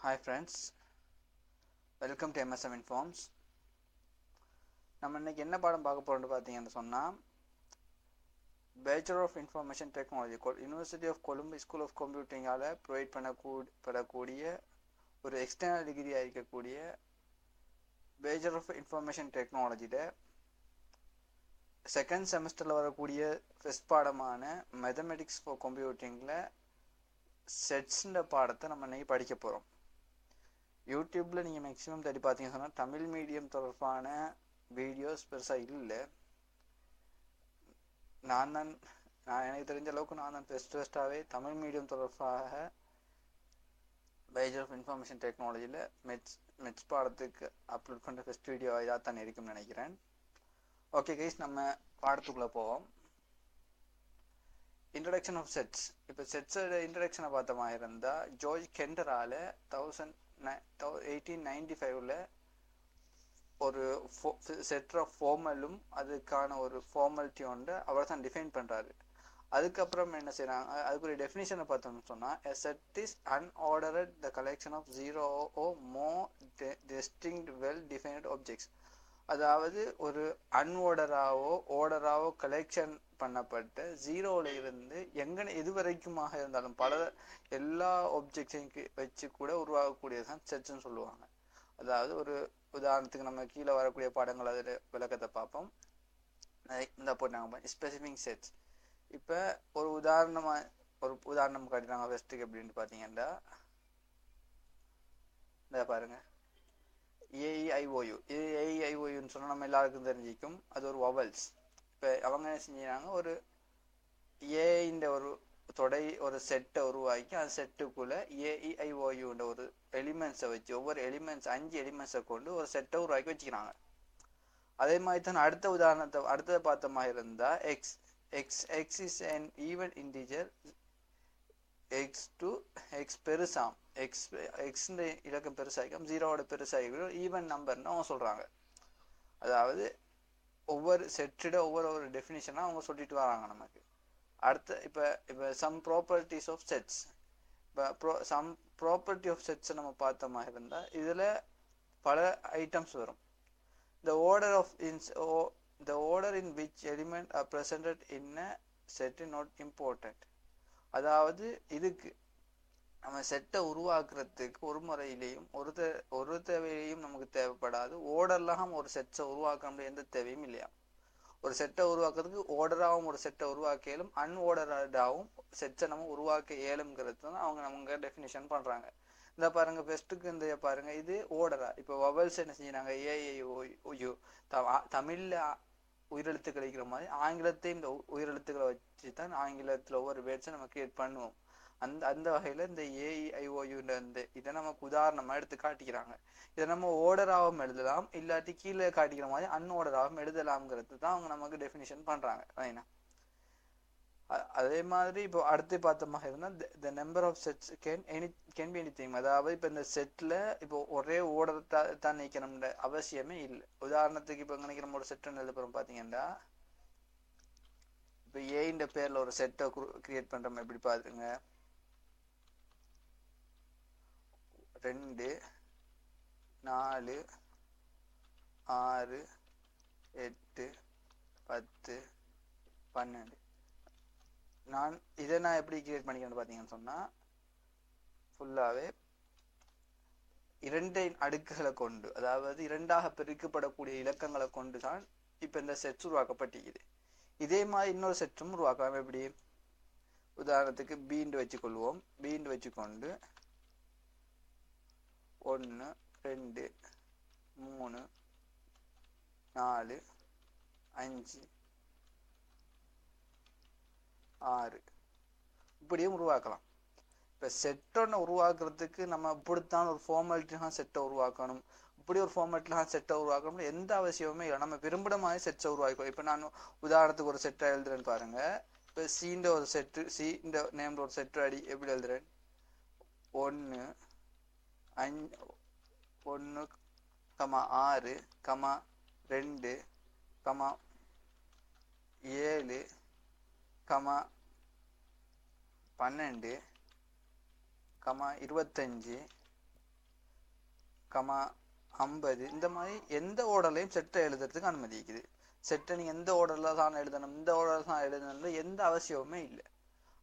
Hi friends, welcome to MSM Informs. நம்ம இன்னைக்கு என்ன பாடம் பார்க்க போறோம்னு பார்த்தீங்கன்னு சொன்னால் bachelor of information technology university of Colombo school of கம்ப்யூட்டிங்கால் ப்ரொவைட் பண்ணக்கூடிய ஒரு எக்ஸ்டர்னல் டிகிரியாக இருக்கக்கூடிய பேச்சுலர் ஆஃப் இன்ஃபர்மேஷன் டெக்னாலஜியில் செகண்ட் செமஸ்டரில் வரக்கூடிய ஃபர்ஸ்ட் பாடமான மேத்தமெட்டிக்ஸ் ஃபார் கம்ப்யூட்டிங்கில் செட்ஸ்ன்ற பாடத்தை நம்ம இன்னைக்கு படிக்க போகிறோம். யூடியூப்பில் நீங்கள் மேக்ஸிமம் தேடி பார்த்தீங்கன்னு சொன்னால் தமிழ் மீடியம் தொடர்பான வீடியோஸ் பெருசாக இல்லை. நான் எனக்கு தெரிஞ்ச அளவுக்கு நான் தான் ஃபஸ்ட்டாகவே தமிழ் மீடியம் தொடர்பாக பேச்சுலர் ஆஃப் இன்ஃபர்மேஷன் டெக்னாலஜியில் மெட்ஸ் பாடத்துக்கு அப்லோட் பண்ணுற ஃபஸ்ட் வீடியோ இதாக தான் இருக்கும்னு நினைக்கிறேன். ஓகே கைஸ், நம்ம பாடத்துக்குள்ளே போவோம். Introduction of sets. இப்போ செட்ஸோட இன்ட்ரடக்ஷனை பார்த்த மாதிரி இருந்தால் ஜார்ஜ் கெண்டரால் 1895 ஒரு செட் ஆஃப் ஃபார்மலும் அதுக்கான ஒரு ஃபார்மாலிட்டி ஒன்று அவர் தான் டிஃபைன் பண்ணுறாரு. அதுக்கப்புறம் என்ன செய்கிறாங்க, அதுக்கு ஒரு டெஃபினிஷனை பார்த்தோம்னு சொன்னால் a set is unordered the collection of zero or more distinct well defined objects. அதாவது ஒரு ஓர்டராவோ கலெக்ஷன் பண்ணப்பட்ட ஜீரோவில் இருந்து எது வரைக்குமாக இருந்தாலும் எல்லா ஒப்ஜெக்ட்ஸையும் வச்சு கூட உருவாகக்கூடியதான் செட்ஸ்ன்னு சொல்லுவாங்க. அதாவது ஒரு உதாரணத்துக்கு நம்ம கீழே வரக்கூடிய பாடங்கள் அதில் விளக்கத்தை பார்ப்போம். இந்த போட்டாங்க ஸ்பெசிஃபிக் செட்ஸ். இப்போ ஒரு உதாரணம் காட்டினாங்க ஃபர்ஸ்ட்டுக்கு எப்படின்னு பார்த்தீங்கன்னா இந்த பாருங்க ஏஇஐஓயுன்னு சொன்னால் நம்ம எல்லாருக்கும் தெரிஞ்சிக்கும், அது ஒரு வவல்ஸ். இப்போ அவங்க என்ன செஞ்சாங்க, ஒரு ஏஇன்ற ஒரு செட்டை உருவாக்கி அந்த செட்டுக்குள்ளே ஏஇஐஓயுன்ற ஒரு எலிமெண்ட்ஸை வச்சு ஒவ்வொரு எலிமெண்ட்ஸ் 5 எலிமெண்ட்ஸை கொண்டு ஒரு செட்டை உருவாக்கி வச்சுக்கிறாங்க. அதே மாதிரி தான் அடுத்ததை பார்த்த மாதிரி இருந்தால் x is an even integer x பெருசாம் எக்ஸ்ன்ற இலக்கம் பெருசாகிக்கும் 0வோட பெருசாகிக்கும் ஈவன் நம்பர்னு அவங்க சொல்கிறாங்க. அதாவது ஒவ்வொரு செட்டோட ஒவ்வொரு டெஃபினிஷனாக அவங்க வராங்க நமக்கு. இப்போ சம் ப்ராப்பர்ட்டிஸ் ஆஃப் செட்ஸ். இப்போ சம் ப்ராப்பர்ட்டி ஆஃப் செட்ஸை நம்ம பார்த்த மாதிரி இருந்தால் இதில் பல ஐட்டம்ஸ் வரும். The order in which elements are presented in a set is not important. அதாவது இதுக்கு நம்ம செட்டை உருவாக்குறதுக்கு ஒரு முறையிலையும் ஒரு தேவையிலையும் நமக்கு தேவைப்படாது. ஓர்டர்லாம் ஒரு செட்டை உருவாக்க எந்த தேவையும் இல்லையா. ஒரு செட்டை உருவாக்குறதுக்கு ஓர்டராகவும் ஒரு செட்டை உருவாக்கியாலும் அன்ஓர்டராகவும் செட்ஸை நம்ம உருவாக்க இயலும்ங்கிறது தான் அவங்க டெஃபினிஷன் பண்ணுறாங்க. இந்த பாருங்க பெஸ்ட்டுக்கு இந்த பாருங்க, இது ஓர்டரா. இப்போ வவல்ஸ் என்ன செஞ்சாங்க, ஏஐஓயு தமிழில் உயிரெழுத்துக்கள் இருக்கிற மாதிரி ஆங்கிலத்தையும் இந்த உயிரெழுத்துக்களை வச்சு தான் ஆங்கிலத்தில் ஒவ்வொரு வேர்ட்ஸை நம்ம கிரியேட் பண்ணுவோம். அந்த வகையில் இந்த ஏஇஐஓயுன்ற இதை நமக்கு உதாரணமாக எடுத்து காட்டிக்கிறாங்க. இதை நம்ம ஓர்டராகவும் எழுதலாம், இல்லாட்டி கீழே காட்டிக்கிற மாதிரி அன்ஓர்டராகவும் எழுதலாம்ங்கிறது தான் அவங்க நமக்கு டெஃபினிஷன் பண்ணுறாங்க. ரைனா, அதே மாதிரி இப்போ அடுத்து பார்த்த மாதிரி இருந்தால் the number of sets can be anything. அதாவது இப்போ இந்த செட்டில் இப்போ ஒரே ஓர்டர் தான் நிற்கணும்ன்ற அவசியமே இல்லை. உதாரணத்துக்கு இப்போ நினைக்கிற ஒரு செட்டுன்னு எழுதுறோம் பார்த்தீங்கன்னா, இப்போ ஏன்ற பேரில் ஒரு செட்டை கிரியேட் பண்ணுறோம். எப்படி பாருங்க, 2 4 6 8 10 12. இதை நான் எப்படி கிரியேட் பண்ணிக்கிறேன்னு பார்த்தீங்கன்னு சொன்னால் ஃபுல்லாகவே 2 அடுக்குகளை கொண்டு, அதாவது 2ஆக பிரிக்கப்படக்கூடிய இலக்கங்களை கொண்டு தான் இப்போ இந்த செட்ஸ் உருவாக்கப்பட்டிருக்குது. இதே மாதிரி இன்னொரு செட்டும் உருவாக்கலாம். எப்படி, உதாரணத்துக்கு பீண்டு வச்சுக்கொள்வோம். பீண்டு வச்சுக்கொண்டு 1 2 3 4 5 6 இப்படியும் உருவாக்கலாம். இப்போ செட்டொன்று உருவாக்குறதுக்கு நம்ம இப்படித்தான் ஒரு ஃபார்மாலிட்டிலாம் செட்டை உருவாக்கணும், இப்படி ஒரு ஃபார்மாலிட்டிலாம் செட்டை உருவாக்கணும் எந்த அவசியமுமே இல்லை. நம்ம விரும்பின மாதிரி செட்டை உருவாக்கலாம். இப்போ நான் உதாரணத்துக்கு ஒரு செட்டை எழுதுறேன்னு பாருங்க. இப்போ சீண்ட ஒரு செட்டு, சீண்ட நேம்ல ஒரு செட்டு எப்படி எழுதுறேன், 1 5 1 6 2 7 12 25 கமா 50 இந்த மாதிரி எந்த ஓர்டர்லையும் செட்டை எழுதுறதுக்கு அனுமதிக்குது. செட்டை நீங்க எந்த ஓர்டர்ல தான் எழுதணும், இந்த ஓர்டர் தான் எழுதணும் எந்த அவசியமுமே இல்லை.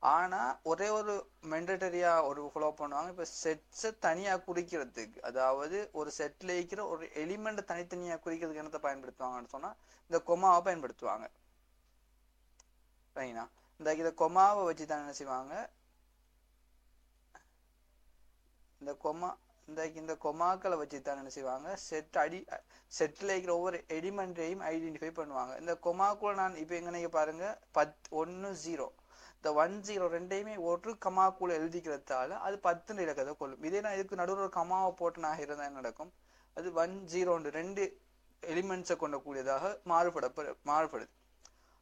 ஆனா ஒரே ஒரு மெண்டட்டரியா ஒரு ஃபாலோ பண்ணுவாங்க. இப்ப செட்ஸை தனியா குறிக்கிறதுக்கு, அதாவது ஒரு செட்ல இருக்கிற ஒரு எலிமெண்ட் தனித்தனியா குறிக்கிறதுக்கு என்னத்தை பயன்படுத்துவாங்கன்னு சொன்னா இந்த கொமாவை பயன்படுத்துவாங்க. ரைனா, இந்த கொமாவை வச்சு தான் என்ன செய்வாங்க, இந்த கொமாக்களை வச்சு தான் என்ன செய்வாங்க, செட்டில் இருக்கிற ஒவ்வொரு எலிமெண்ட்டையும் ஐடென்டிஃபை பண்ணுவாங்க. இந்த கொமாக்குள்ள நான் இப்போ எங்க பாருங்க 1 0 இந்த 1 0 ரெண்டையுமே ஒரு கமாக்குள்ள எழுதிக்கிறதால அது 10 இலக்கத்தை கொள்ளும். இதே நான் இதுக்கு நடுவில் ஒரு கமாவை போட்டு நான் இருந்தா என்ன நடக்கும், அது 1 0 2 எலிமெண்ட்ஸை கொண்டக்கூடியதாக மாறுபடுது.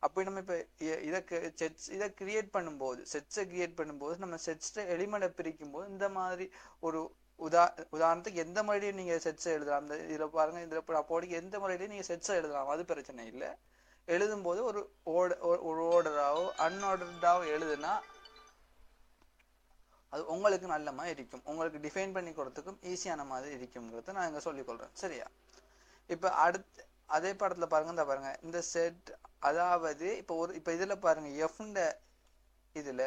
அப்படி நம்ம இப்போ இதை கிரியேட் பண்ணும்போது, செட்ஸை கிரியேட் பண்ணும்போது நம்ம செட்ஸை எலிமெண்ட்டை பிரிக்கும் போது இந்த மாதிரி ஒரு உதாரணத்துக்கு எந்த முறையிலையும் நீங்க செட்ஸை எழுதலாம். இந்த இதுல பாருங்க, இதுல போடி எந்த முறையிலையும் நீங்க செட்ஸை எழுதலாம், அது பிரச்சனை இல்லை. எழுதும் போது ஒரு ஓர்டராவோ அன்ஆர்டர்டாவோ எழுதுனா அது உங்களுக்கு நல்ல மாதிரி இருக்கும், உங்களுக்கு டிஃபைன் பண்ணி கொடுத்துக்கும் ஈஸியான மாதிரி இருக்கும்ங்கிறத நான் இங்க சொல்லிக்கொள்றேன். சரியா? இப்ப அடுத்து அதே படத்துல பாருங்க, இந்த பாருங்க இந்த செட், அதாவது இப்ப இதுல பாருங்க எஃப்ன்ற இதுல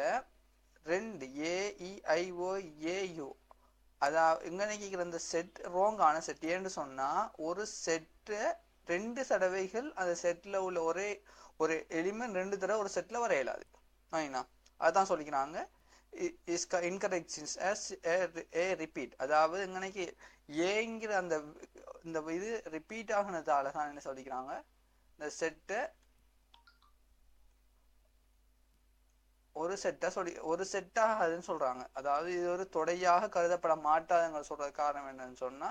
2 AEIOAU, அதாவது இங்க நினைக்கிற இந்த செட் ரோங்கான செட். ஏன்னு சொன்னா ஒரு செட்டை 2 தடவைகள் அந்த செட்ல உள்ள ஒரே ஒரு எலிமெண்ட் 2 தடவை ஒரு செட்ல வர இயலாது. அதான் சொல்லிக்கிறாங்க is incorrect since as a repeat, அதாவது இங்கனைக்கு ஏங்கிற அந்த இந்த இது ரிப்பீட் ஆகுனதால தான் என்ன சொல்லிக்கிறாங்க, இந்த செட்டை ஒரு செட்டாகுதுன்னு சொல்றாங்க. அதாவது இது ஒரு தொடையாக கருதப்பட மாட்டாதுங்க சொல்றது காரணம் என்னன்னு சொன்னா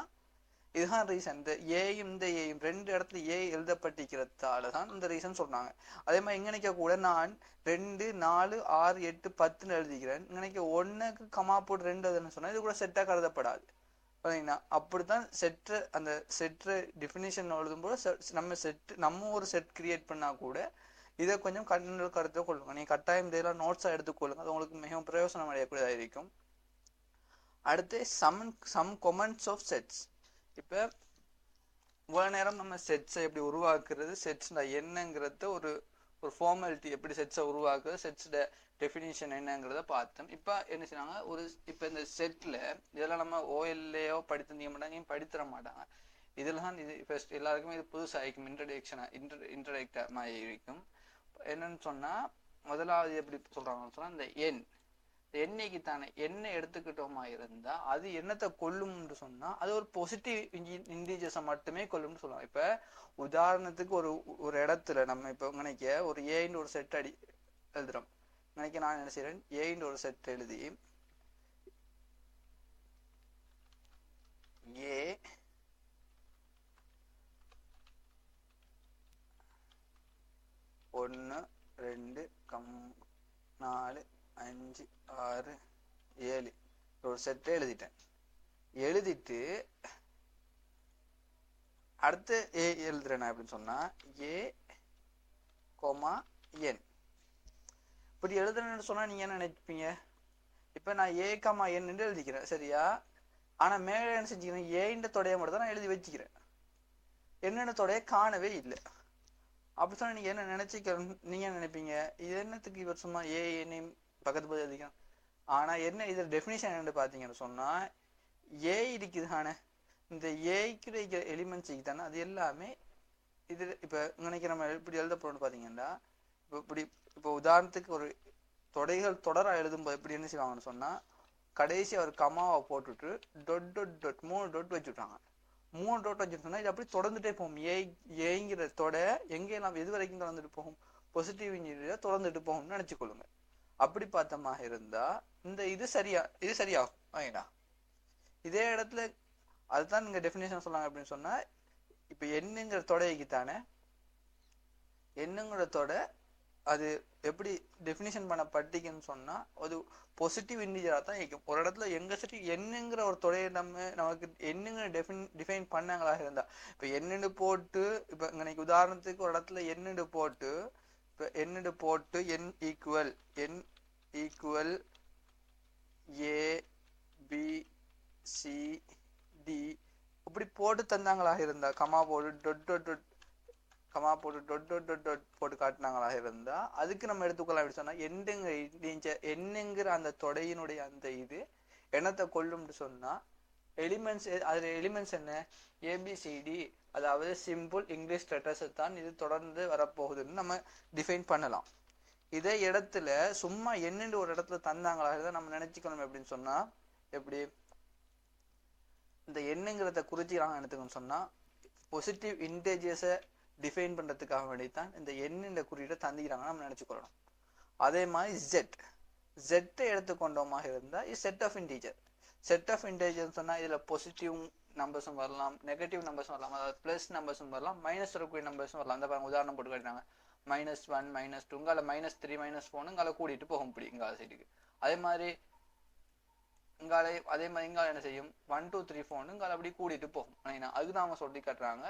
இதுதான் ரீசன். இந்த ஏயும் இந்த ஏயும் 2 இடத்துல ஏ எழுதப்பட்டிருக்கிறதால தான் இந்த ரீசன் சொல்றாங்க. அதே மாதிரி இங்கனைக்க கூட நான் 2 4 6 8 10 எழுதிக்கிறேன், இங்கனைக்கு 1க்கு கமா போட்டு 2 எழுதுன்னு சொன்னா இது கூட செட்டா கருதப்படாது. அப்படித்தான் அந்த செட்ற டிஃபினிஷன் எழுதும்போது நம்ம ஒரு செட் கிரியேட் பண்ணா கூட இதை கொஞ்சம் கருத்தை கொள்ளுங்க. நீங்க கட்டாயம் இதெல்லாம் நோட்ஸா எடுத்துக்கொள்ளுங்க, அது உங்களுக்கு மிகவும் பிரயோசனம் அடையக்கூடியதாக இருக்கும். அடுத்து சம் கமெண்ட்ஸ் ஆஃப் செட்ஸ். இப்ப இவ்வளவு நேரம் நம்ம செட்ஸை எப்படி உருவாக்குறது, செட்ஸ் என்னங்கிறத ஒரு ஃபார்மாலிட்டி, எப்படி செட்ஸை உருவாக்குறது, செட்ஸோட டெஃபினிஷன் என்னங்கிறத பார்த்தோம். இப்ப என்ன செய்றாங்க, இப்ப இந்த செட்ல இதெல்லாம் நம்ம ஓஎல்லையோ படித்திருந்தீங்க படித்தர மாட்டாங்க. இதுல தான் இது ஃபர்ஸ்ட் எல்லாருக்குமே இது புதுசாக இன்ட்ரடக்டா மாதிரி இருக்கும். என்னன்னு சொன்னா முதலாவது எப்படி சொல்றாங்கன்னு சொன்னா இந்த எண்ணிக்கு தானே என்ன எடுத்துக்கிட்டோமா இருந்தா அது என்னத்தை கொல்லும்னு சொன்னா அது ஒரு பாசிட்டிவ் இன்டிஜர்ஸை மட்டுமே கொல்லும்னு சொல்லுவாங்க. இப்ப உதாரணத்துக்கு ஒரு இடத்துல நம்ம இப்ப நினைக்க ஒரு ஏன்னு ஒரு செட் எழுதுறோம். நினைக்க நான் என்ன செய்யறேன், ஏன்னு ஒரு செட் எழுதி ஏ 1 2 4 5 6 7 ஒரு செட் எழுதிட்டேன். எழுதிட்டு அடுத்து ஏ எழுதுறேன் அப்படின்னு சொன்னா ஏ கோமா என் இப்படி எழுதுறேன்னு சொன்னா நீங்க என்ன நினைப்பீங்க, இப்ப நான் ஏ கமா என் எழுதிக்கிறேன் சரியா. ஆனா மேல என்ன செஞ்சுக்கிறேன், ஏன்ற தொடைய மட்டும் தான் நான் எழுதி வச்சுக்கிறேன், என்னென்ன தொடைய காணவே இல்லை. அப்படி சொன்னா நீங்க என்ன நீங்க நினைப்பீங்க, இது என்னத்துக்கு இவர் சும்மா ஏ என்னையும் பக்கத்து போய் எழுதிக்கலாம். ஆனா என்ன இது டெஃபினிஷன் என்னன்னு பாத்தீங்கன்னு சொன்னா ஏ இருக்குதானே, இந்த ஏக்கு இருக்கிற எலிமெண்ட்ஸ் தானே அது எல்லாமே இது. இப்ப நினைக்கிற நம்ம இப்படி எழுத போறோம்னு பாத்தீங்கன்னா இப்ப உதாரணத்துக்கு ஒரு தொடரா எழுதும்போது எப்படி என்ன செய்வாங்கன்னு சொன்னா கடைசி ஒரு கமாவை போட்டுட்டு டொட் டொட் டொட் 3 டொட் வச்சுட்டாங்க. 3 டொட் வச்சுட்டோம்னா இது அப்படி தொடர்ந்துட்டே போகும். ஏங்கிற தொட எங்கெல்லாம் எது வரைக்கும் தொடர்ந்துட்டு போகும், பாசிட்டிவ் இன்ஜினியரா தொடர்ந்துட்டு போகும்னு நினைச்சுக்கொள்ளுங்க. அப்படி பார்த்தமாக இருந்தா இது சரியாகும். ஓகேடா, இதே இடத்துல அதுதான் நீங்க டெஃபினேஷன் சொன்னாங்க அப்படின்னு சொன்னா இப்ப என்னங்கிற தொடைக்கு தானே என்னங்கிற தொட அது எப்படி டெஃபினிஷன் பண்ணப்பட்டீங்கன்னு சொன்னா அது பாசிட்டிவ் இன்டிஜரா தான் இருக்கும். ஒரு இடத்துல எங்க சரி என்னங்கிற ஒரு தொடையை நமக்கு என்னங்கிற டிஃபைன் பண்ணாங்களா இருந்தா இப்ப என்னன்னு போட்டு இப்ப இன்னைக்கு உதாரணத்துக்கு ஒரு இடத்துல என்னன்னு போட்டு இப்ப என்னன்னு போட்டு n equal A B C D இப்படி போட்டு தந்தாங்களாக இருந்தா கமா போட்டு கமா போட்டு போட்டு காட்டினாங்களாக இருந்தா அதுக்கு நம்ம எடுத்துக்கொள்ள அப்படி சொன்னா என்னங்கிற அந்த தொடையினுடைய அந்த இது என்னத்தை கொள்ளும்னு சொன்னா எலிமெண்ட்ஸ். அதுல எலிமெண்ட்ஸ் என்ன? ஏபிசிடி, அதாவது சிம்பிள் இங்கிலீஷ் லெட்டர்ஸ் தான் இது தொடர்ந்து வரப்போகுதுன்னு நம்ம டிஃபைன் பண்ணலாம். இதே இடத்துல சும்மா என்னென்று ஒரு இடத்துல தந்தாங்களா இதை நம்ம நினைச்சுக்கணும். எப்படின்னு சொன்னா எப்படி இந்த எண்ணுங்கிறத குறிச்சிக்கிறாங்க எடுத்துக்கணும்னு சொன்னா பாசிட்டிவ் இன்டீஜர்ஸை டிஃபைன் பண்றதுக்காக வேண்டித்தான் இந்த எண்ணின் குறியீட்டை தந்திக்கிறாங்க நம்ம நினைச்சுக்கொள்ளணும். அதே மாதிரி ஜெட்டை எடுத்துக்கொண்டோமாக இருந்தா இது set of integer. Set of integer சொன்னா இதுல பாசிட்டிவ் நம்பர்ஸும் வரலாம், நெகட்டிவ் நம்பர்ஸும் வரலாம், அதாவது பிளஸ் நம்பர்ஸும் வரலாம், மைனஸ் வரக்கூடிய நம்பர்ஸும் வரலாம். அந்த பாருங்க உதாரணம் போட்டு காட்டினாங்க -1 -2 இங்கால -3 -4 இங்கால கூட்டிட்டு போகும் இப்படி இங்கால சைடுக்கு. அதே மாதிரி இங்கால இங்கால என்ன செய்யும் 1 2 3 4 இங்கால அப்படி கூட்டிட்டு போகும். அதுதான் அவங்க சொல்லி காட்டுறாங்க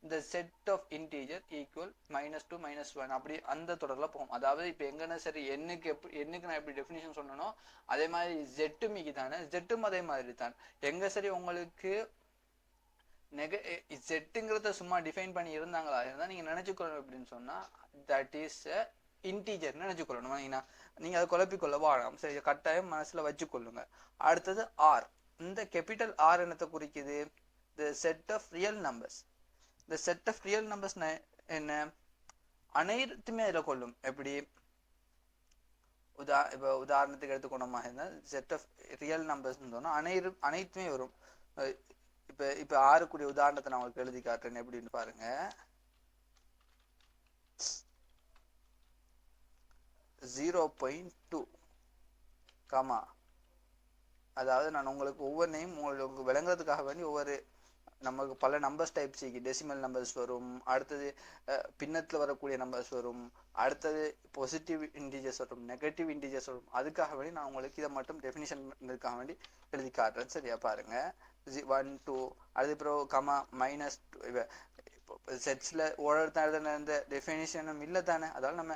இந்த செட் ஆஃப் இன்டீஜர் ஈக்குவல் -2 -1 அப்படி அந்த தொடர்ல போகும். அதாவது இப்ப எங்கன்னா சரி எண்ணுக்கு நான் எப்படி டெஃபினிஷன் சொன்னனோ அதே மாதிரி ஜெட்டுமிக்கு தானே, ஜெட்டும் அதே மாதிரி தான். எங்க சரி உங்களுக்கு ஜெட்டுங்கிறத சும்மா டிஃபைன் பண்ணி இருந்தாங்களா இருந்தா நீங்க நினைச்சுக்கொள்ளணும் அப்படின்னு சொன்னா தட் இஸ் இன்டீஜர் நினைச்சுக்கொள்ளணும். நீங்க அதை குழப்பிக்கொள்ள வாழாம். சரி, கட்டாயம் மனசுல வச்சுக்கொள்ளுங்க. அடுத்தது ஆர். இந்த கேபிட்டல் ஆர் என்னத்தை குறிக்குது? the set of real numbers. the set of real numbers என்ன? அனைத்துமே அதில் கொள்ளும். எப்படி இப்போ உதாரணத்துக்கு எடுத்துக்கொண்டோமா இருந்தால் செட் ஆஃப் ரியல் நம்பர்ஸ் சொன்னா அனைத்துமே வரும். இப்ப ஆறுக்குரிய உதாரணத்தை நான் உங்களுக்கு எழுதி காட்டுறேன். எப்படின்னு பாருங்க. 0.2 கமா, அதாவது நான் உங்களுக்கு ஒவ்வொன்றையும் உங்களுக்கு விளங்குறதுக்காக வேண்டி ஒவ்வொரு நமக்கு பல நம்பர்ஸ் டைப்ஸ் டெசிமல் நம்பர்ஸ் வரும், அடுத்தது பின்னத்தில் வரக்கூடிய நம்பர்ஸ் வரும், அடுத்தது பாசிட்டிவ் இன்டீஜர்ஸ் வரும், நெகட்டிவ் இன்டீஜர்ஸ் வரும். அதுக்காக வேண்டி நான் உங்களுக்கு இதை மட்டும் டெஃபினிஷன் இதுக்காக வேண்டி எழுதி காட்டுறேன். சரியா பாருங்க. 1 2 அது அப்புறம் கமா -2 செட்ஸ்ல ஓடுறது இந்த டெஃபினிஷனும் இல்லை தானே, அதாவது நம்ம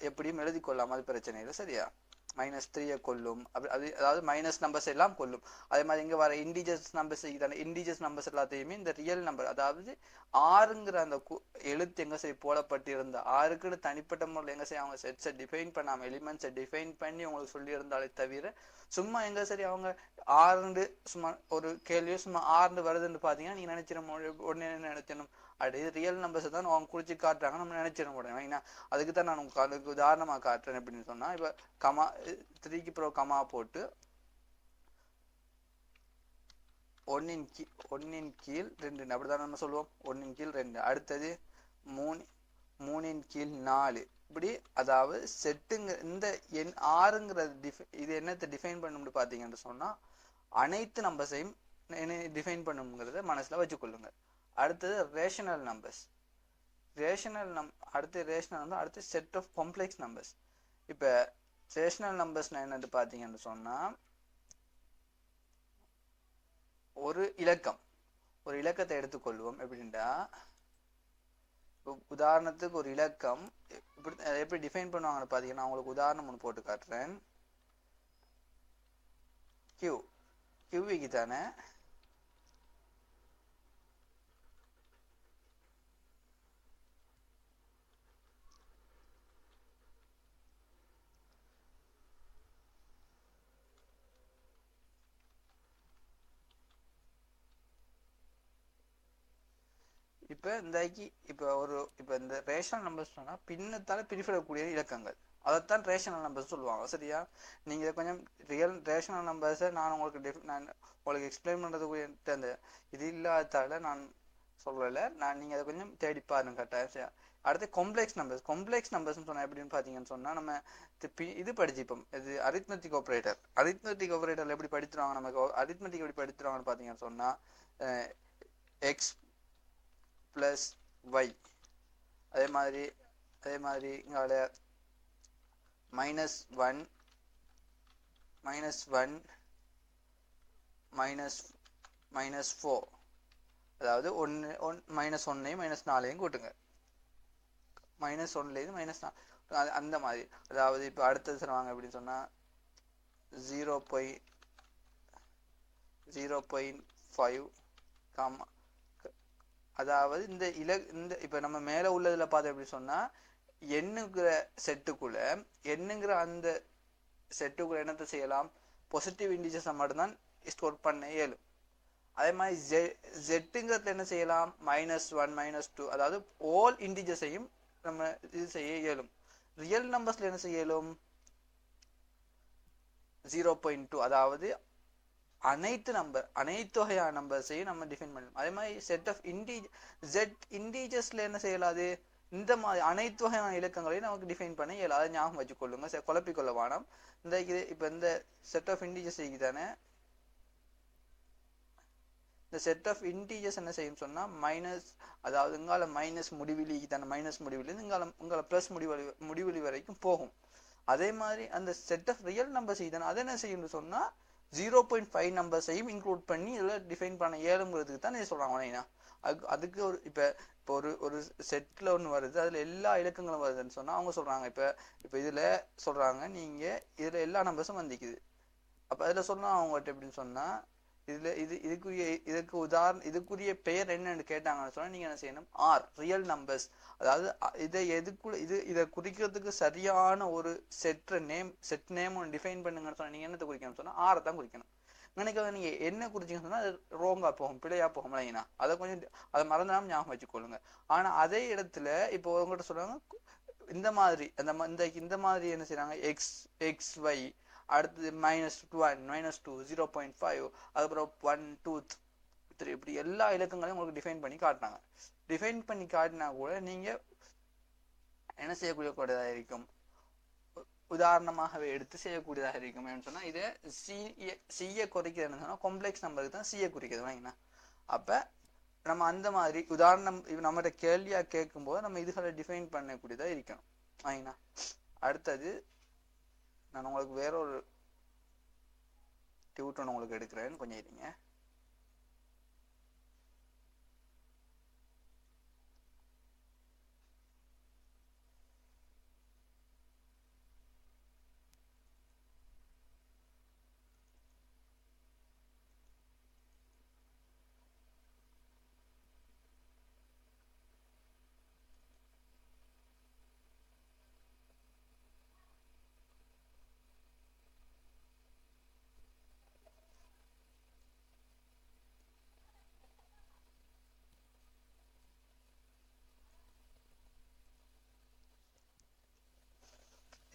எப்படியும் எழுதி கொள்ளலாம், அது பிரச்சனை இல்லை. சரியா -3 கொள்ளும். அதாவது மைனஸ் நம்பர்ஸ் எல்லாம் கொள்ளும். அதே மாதிரி இங்க வர இன்டிஜர்ஸ் நம்பர்ஸ் இன்டிஜர்ஸ் நம்பர்ஸ் எல்லாத்தையுமே இந்த ரியல் நம்பர், அதாவது ஆறுங்கிற அந்த எழுத்து எங்க சரி போடப்பட்டிருந்த ஆறுக்குன்னு தனிப்பட்ட முறையில் எங்க சரி அவங்க செட்ஸை டிஃபைன் பண்ணாம எலிமெண்ட்ஸை டிஃபைன் பண்ணி உங்களுக்கு சொல்லி இருந்தாலே தவிர சும்மா எங்க சரி அவங்க ஆறு சும்மா ஒரு கேள்வியோ சும்மா ஆறு வருதுன்னு பாத்தீங்கன்னா நீங்க நினைச்சிடும் உடனே நினைச்சணும் அது ரியல் நம்பர்ஸ் தான் அவங்க குறிச்சு காட்டுறாங்க நம்ம நினைச்சிடும் உடனே. அதுக்கு தான் நான் உங்களுக்கு உதாரணமா காட்டுறேன். அப்படின்னு சொன்னா இப்ப கமா 3க்கு அப்புறம் கமா போட்டு 1 கீழ் 2 அப்படிதான் நம்ம சொல்லுவோம். 1 கீழ் 2, அடுத்தது 3 கீழ் 4 இப்படி. அதாவது செட்டுங்க இந்த ஆறுங்கிற இது என்னத்தை டிஃபைன் பண்ணணும்னு பாத்தீங்கன்னு சொன்னா அனைத்து நம்பர்ஸையும் டிஃபைன் பண்ணுங்கிறத மனசுல வச்சுக்கொள்ளுங்க. அடுத்தது ரேஷனல் நம்பர்ஸ். அடுத்து செட் ஆஃப் காம்ப்ளெக்ஸ் நம்பர்ஸ். இப்ப ரேஷனல் நம்பர்ஸ் என்னன்னு பாத்தீங்கன்னு சொன்னா ஒரு இலக்கத்தை எடுத்துக்கொள்வோம். எப்படின்னா உதாரணத்துக்கு ஒரு இலக்கம் எப்படி டிஃபைன் பண்ணுவாங்கன்னு பாத்தீங்கன்னா உங்களுக்கு உதாரணம் ஒன்று போட்டு காட்டுறேன். கியூவிக்கு தானே இப்ப இந்த ரேஷனல் நம்பர்ஸ் சொன்னா பின்னத்தால பிரிக்கப்படக்கூடிய இலக்கங்கள், அதைத்தான் ரேஷனல் நம்பர்ஸ் சொல்லுவாங்க. சரியா, நீங்க கொஞ்சம் ரேஷனல் நம்பர்ஸை நான் உங்களுக்கு எக்ஸ்பிளைன் பண்றதுக்கு அந்த இது இல்லாதால நான் சொல்லல. நீங்க அதை கொஞ்சம் தேடி பாருங்க கட்டாயம். அடுத்து காம்ப்ளெக்ஸ் நம்பர்ஸ் சொன்னா எப்படின்னு பாத்தீங்கன்னு சொன்னா நம்ம இது படிச்சுப்போம். இது அரித்மெட்டிக் ஆபரேட்டர் எப்படி படித்துருவாங்க, நமக்கு அரித்மெட்டிக் எப்படி படித்துருவாங்கன்னு பாத்தீங்கன்னு சொன்னா x பிளஸ் y, அதே மாதிரி இங்கால -1 -4, அதாவது -1ஐயும் -4ஐயும் கூட்டுங்க. -1லேருந்து -4 அந்த மாதிரி. அதாவது இப்ப அடுத்தது சொல்லுவாங்க அப்படின்னு சொன்னா 0.5 அதாவது இந்த இப்ப நம்ம மேல உள்ளதுல பார்த்தோம் எப்படி சொன்னா எண்ணுங்கிற செட்டுக்குள்ள எண்ணுங்கிற அந்த செட்டுக்குள்ள என்னத்தை செய்யலாம், பாசிட்டிவ் இன்டிஜர்ஸ் மட்டும்தான் ஸ்டோர் பண்ண இயலும். அதே மாதிரி ஜெட்டுங்கிறதுல என்ன செய்யலாம், -1 -2 அதாவது ஆல் இன்டிஜர்ஸையும் நம்ம இது செய்ய இயலும். ரியல் நம்பர்ஸ்ல என்ன செய்ய இயலும், 0.2 அதாவது அனைத்து வகையான நம்பர்ஸையும் நம்ம டிஃபைன் பண்ணலாம். அதே மாதிரி செட் ஆஃப் இன்டிஜர்ஸ்ல என்ன செய்யலாது, இந்த மாதிரி அனைத்து வகையான இலக்கங்களையும் நமக்கு டிஃபைன் பண்ண இயலாது. ஞாபகம் வச்சுக்கொள்ளுங்க, குழப்பிக்கொள்ள வேணாம். இப்ப இந்த செட் ஆஃப் இன்டிஜர்ஸ் தானே, இந்த செட் ஆஃப் இன்டிஜர்ஸ் என்ன செய்யும் சொன்னா மைனஸ், அதாவது இங்கால மைனஸ் முடிவிலி தானே, மைனஸ் முடிவிலிருந்து இங்கால பிளஸ் முடிவிலி வரைக்கும் போகும். அதே மாதிரி அந்த செட் ஆஃப் ரியல் நம்பர்ஸ் தானே, அதை என்ன செய்யும் சொன்னா 0.5 நம்பர்ஸையும் இன்க்ளூட் பண்ணி இதில் டிஃபைன் பண்ண இயலுங்கிறதுக்கு தான் சொல்றாங்க. அதுக்கு ஒரு இப்போ ஒரு செட்ல ஒன்று வருது, அதுல எல்லா இலக்கங்களும் வருதுன்னு சொன்னா அவங்க சொல்றாங்க, இப்போ இதுல சொல்றாங்க நீங்க இதுல எல்லா நம்பர்ஸும் வந்திக்குது. அப்ப அதுல சொன்னா அவங்ககிட்ட எப்படின்னு சொன்னா இதுக்குரிய பெயர் என்னன்னு கேட்டாங்கன்னு சொன்னா நீங்க என்ன செய்யணும், ஆர் ரியல் நம்பர்ஸ், அதாவது இதை குறிக்கிறதுக்கு சரியான ஒரு செட் நேம் ஒன்று டிஃபைன் பண்ணுங்கன்னு சொன்னா நீங்க என்னத்தை குறிக்கணும் சொன்னா ஆரை தான் குறிக்கணும். நினைக்கிறத நீங்க என்ன குறிச்சிங்கன்னு சொன்னா அது ரோங்கா போகும், பிழையா போகும். இல்லைங்களா, அதை மறந்துடாம ஞாபகம் வச்சுக்கொள்ளுங்க. ஆனா அதே இடத்துல இப்போ உங்ககிட்ட சொல்றாங்க இந்த மாதிரி இந்த மாதிரி என்ன செய்யறாங்க, XY அடுத்தது -1 -2 0.5 அதுக்கப்புறம் 1 2 3 இப்படி எல்லா இலக்கங்களையும் உங்களுக்கு டிஃபைன் பண்ணி காட்டினாங்க. டிஃபைன் பண்ணி காட்டினா கூட நீங்க என்ன செய்யக்கூடியதாக இருக்கும், உதாரணமாகவே எடுத்து செய்யக்கூடியதாக இருக்கும். ஏன்னு சொன்னா இதை சியை குறைக்கிறதுன்னு சொன்னா காம்ப்ளெக்ஸ் நம்பருக்கு தான் சியை குறிக்கிறது. வாங்கினா அப்ப நம்ம அந்த மாதிரி உதாரணம் நம்மகிட்ட கேள்வியா கேட்கும் போது நம்ம இதுகளை டிஃபைன் பண்ணக்கூடியதா இருக்கணும். வாங்கினா அடுத்தது நான் உங்களுக்கு வேற ஒரு டியூட்டர் உங்களுக்கு எடுக்கிறேன், கொஞ்சம் இருங்க.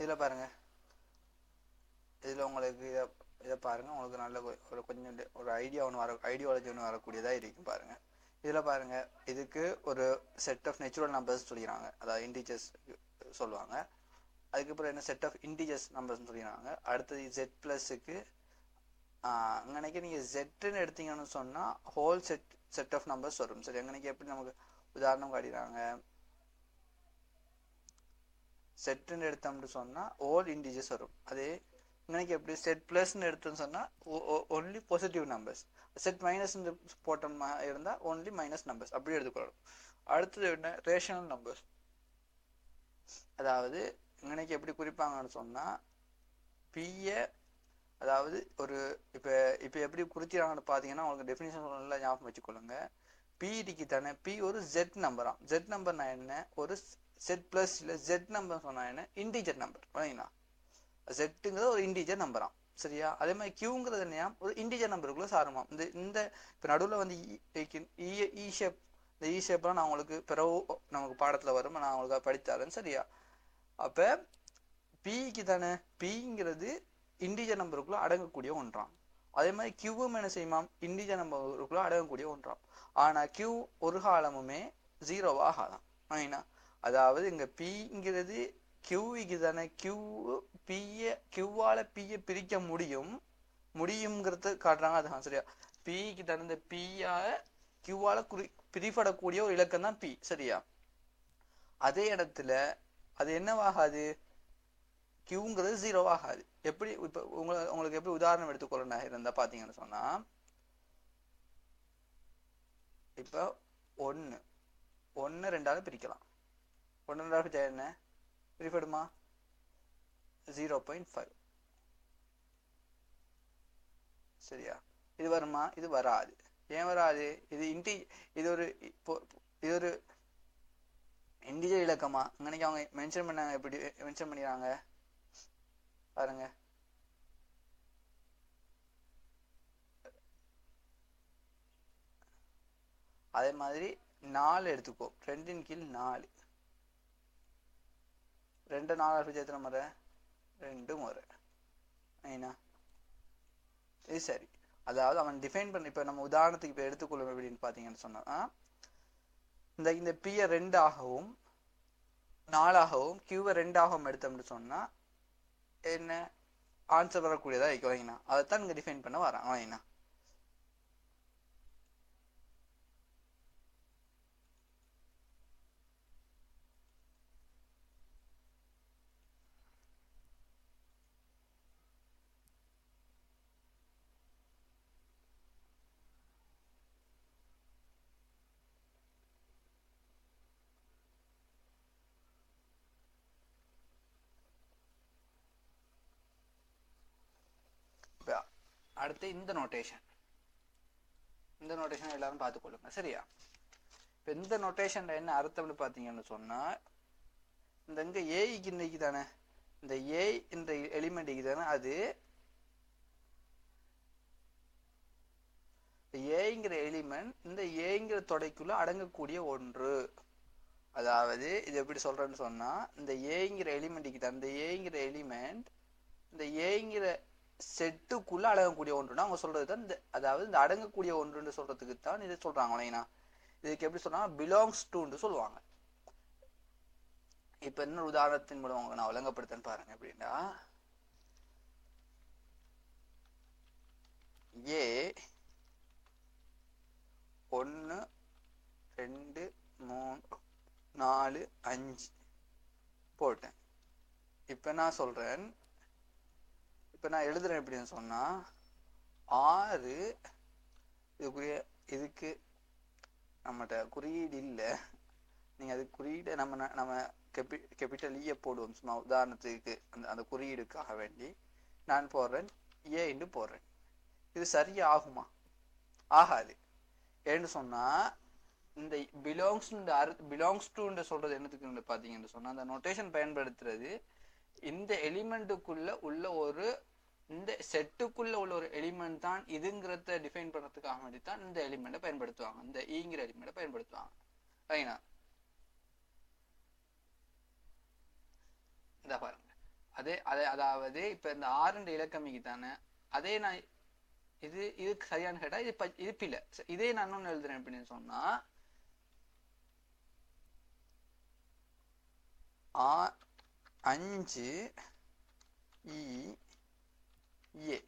இதுல பாருங்க, இதுல உங்களுக்கு இதை பாருங்க, உங்களுக்கு நல்ல ஒரு கொஞ்சம் ஒரு ஐடியாலஜி ஒன்று வரக்கூடியதா இருக்கும். பாருங்க இதுல பாருங்க, இதுக்கு ஒரு செட் ஆஃப் நேச்சுரல் நம்பர்ஸ் சொல்லிடுறாங்க, அதாவது இன்டிஜர்ஸ் சொல்லுவாங்க. அதுக்கப்புறம் என்ன செட் ஆஃப் இன்டிஜர்ஸ் நம்பர்ஸ் சொல்லிடுறாங்க. அடுத்தது Z+க்கு அங்கனைக்கு நீங்க ஜெட்ன்னு எடுத்தீங்கன்னு சொன்னா ஹோல் செட் ஆஃப் நம்பர்ஸ் வரும். சரி, அங்கனைக்கு எப்படி நமக்கு உதாரணம் காட்டிடுறாங்க, செட்ன்னு எடுத்தோம்னு சொன்னா ஆல் இன்டிஜர்ஸ் வரும். அதே இங்கனைக்கு எப்படி செட் பிளஸ்ன்னு எடுத்தோம்னு சொன்னா only positive numbers, set minus போட்டோம்னா இருந்தா ஒன்லி மைனஸ் நம்பர்ஸ், அப்படி எடுத்துக்கொள்ளணும். அடுத்தது என்ன, ரேஷனல் நம்பர்ஸ். அதாவது இங்கனைக்கு எப்படி குறிப்பாங்கன்னு சொன்னா பிய, அதாவது ஒரு இப்ப எப்படி குறிக்கிறாங்கன்னு பாத்தீங்கன்னா உங்களுக்கு டெஃபினிஷன் நல்லா ஞாபகம் வச்சுக்கொள்ளுங்க. பிடிக்கு தானே, பி ஒரு ஜெட் நம்பரா, ஜெட் நம்பர்னா என்ன, ஒரு செட் பிளஸ் இல்ல ஜெட் நம்பர் சொன்னா என்ன, இன்டிஜர் நம்பர். சரிங்களா, ஜெட்டுங்கிறது ஒரு இன்டிஜர் நம்பராம். சரியா, அதே மாதிரி கியூங்கிறது என்னையா, ஒரு இன்டிஜர் நம்பருக்குள்ள சாருமாம். இந்த இப்ப நடுவில் வந்து இ ஷேப், இந்த இ ஷேப்லாம் நான் உங்களுக்கு பிறகு நமக்கு பாடத்துல வரும், நான் உங்களுக்கு படித்தாரேன். சரியா, அப்ப பிக்கு தானே, பிங்கிறது இன்டிஜர் நம்பருக்குள்ள அடங்கக்கூடிய ஒன்றாம். அதே மாதிரி கியூவும் என்ன செய்யுமாம், இன்டிஜர் நம்பருக்குள்ள அடங்கக்கூடிய ஒன்றாம். ஆனா கியூ ஒரு காலமுமே 0 ஆகாதான். அதாவது இங்க பிங்கிறது கியூக்கு தானே, கியூவால பிய பிரிக்க முடியும்ங்கிறது காட்டுறாங்க. அதுதான் சரியா, பிக்கு தானே இந்த பியால கியூவால பிரிபடக்கூடிய ஒரு இலக்கம் தான் பி. சரியா, அதே இடத்துல அது என்னவாகாது, கியூங்கிறது 0 ஆகாது. எப்படி இப்ப உங்களுக்கு எப்படி உதாரணம் எடுத்துக்கொள்ளணும் இருந்தா பாத்தீங்கன்னு சொன்னா, இப்ப 1 2ஆல பிரிக்கலாம். 1 2ஆல பிரிச்சா என்ன பிரிபடுமா, 0.5. சரியா, இது வருமா, இது வராது. ஏன் வராது? இது ஒரு இது ஒரு இன்டிஜர் இலக்கமா? அன்னைக்கு அவங்க மென்ஷன் பண்ணாங்க, எப்படி மென்ஷன் பண்ணிடுறாங்க பாருங்க. அதே மாதிரி 4 எடுத்துக்கோ, 2 கீழ் 4, 2 4 பிரிச்சு எத்தனை முறை? 2 முறை. ஏன்னா இது சரி. அதாவது அவன் டிஃபைன் பண்ண, இப்ப நம்ம உதாரணத்துக்கு இப்ப எடுத்துக்கொள்ளும் அப்படின்னு பாத்தீங்கன்னு சொன்னா, இந்த பிய 2 ஆகவும் 4 ஆகவும் கியூவை 2 ஆகவும் எடுத்தோம்னு சொன்னா என்ன ஆன்சர் வரக்கூடியதா இருக்கு. வாங்கினா அதைத்தான் இங்க டிஃபைன் பண்ண வரான். வாங்கினா அடுத்து இந்த நோட்டேஷன் எல்லாரும் பார்த்துக்கொள்ளுங்க. சரியா? இப்போ இந்த நோட்டேஷன்ல என்ன அர்த்தம்னு பார்த்தீங்கன்னு சொன்னா, இந்த இங்க ஏக்கு இன்னைக்கு தானே, இந்த ஏ என்ற எலிமெண்ட் தானே, அது ஏங்கிற எலிமெண்ட் இந்த ஏங்கிற தொடைக்குள்ள அடங்கக்கூடிய ஒன்று. அதாவது இது எப்படி சொல்றேன்னு சொன்னா, இந்த ஏங்கிற எலிமெண்ட் தான், இந்த ஏங்கிற எலிமெண்ட் இந்த ஏங்கிற செட்டுக்குள்ள அடங்கக்கூடிய ஒன்றுனா அவங்க சொல்றதுதான் இந்த, அதாவது இந்த அடங்கக்கூடிய ஒன்றுன்னு சொல்றதுக்கு தான் இதை சொல்றாங்க. இல்லைங்களா? இதுக்கு எப்படி சொன்னா பிலாங்ஸ் டுன்னு சொல்லுவாங்க. இப்ப என்ன உதாரணத்தின் மூலம் நான் விளங்கப்படுத்தேன்னு பாருங்க. அப்படின்னா ஏ 1 2 3 4 5 போட்டேன். இப்ப நான் சொல்றேன், இப்ப நான் எழுதுறேன் எப்படின்னு சொன்னா 6, இதுக்கு நம்மகிட்ட குறியீடு இல்லை, நீங்க அது குறியீடை நம்ம கேபிட்டல் ஈய போடுவோம் சும்மா உதாரணத்துக்கு, அந்த குறியீடுக்காக வேண்டி நான் போடுறேன் ஏ என்று போடுறேன். இது சரியா ஆகுமா? ஆகாது. ஏன்னு சொன்னா இந்த பிலாங்ஸ் டு சொல்றது என்னத்துக்கு பாத்தீங்கன்னு சொன்னா, அந்த நோட்டேஷன் பயன்படுத்துறது இந்த எலிமெண்ட்டுக்குள்ள உள்ள ஒரு, இந்த செட்டுக்குள்ள உள்ள ஒரு எலிமெண்ட் தான் இதுங்கிறத டிஃபைன் பண்றதுக்காக வேண்டி தான் இந்த எலிமெண்ட்டை பயன்படுத்துவாங்க, இந்த ஈங்கிற எலிமெண்ட்டை பயன்படுத்துவாங்க. சரிங்களா? இந்த பாருங்க, அதாவது இப்ப இந்த 6 இலக்கமிக்கு தானே, அதே நான் இதுக்கு சரியான கேட்டா இது பிள்ளை. இதே நான் ஒண்ணு எழுதுறேன் அப்படின்னு சொன்னா 5 இ ஏ.